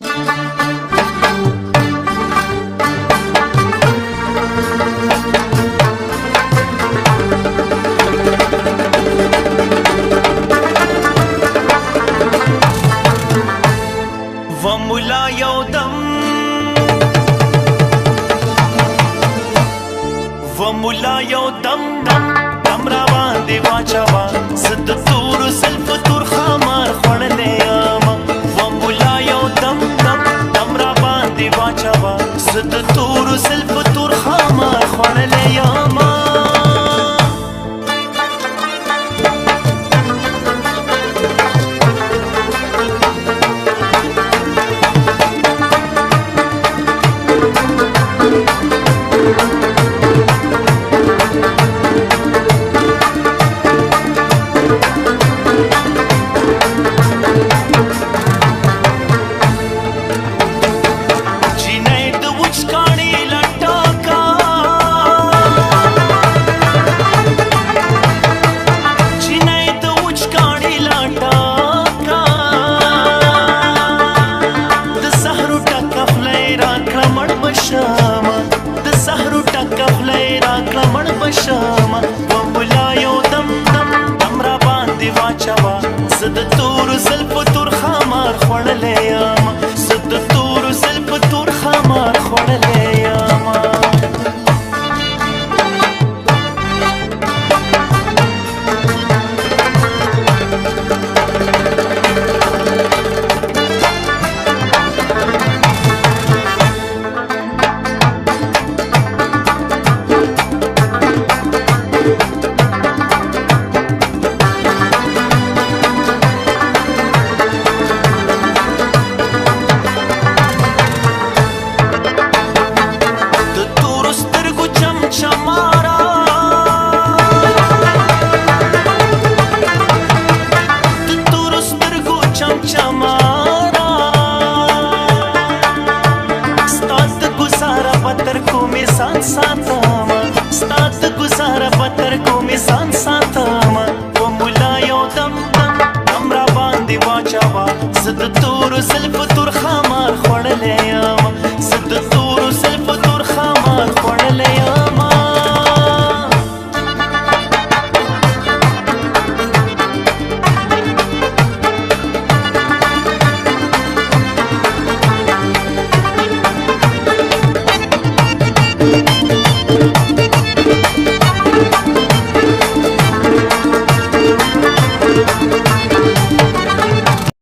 وملا یو دم وملا یو دم دم را باندې واچوا زد تور زلف تور خمار خړلې یما وملا یو دم دم را باندې واچوا زد تور زلف تور خمار خړلې یما شما وملا یو دم را باندې واچوا زد تور زلف تور خمار خړلې یما زد تور زلف تور خمار خړلې یما ستاد گزاره پتر کو می سان ساتما وملا یو دم را باندې واچوا زد تور زلف تور خمار خړلې یما زد تور زلف تور خمار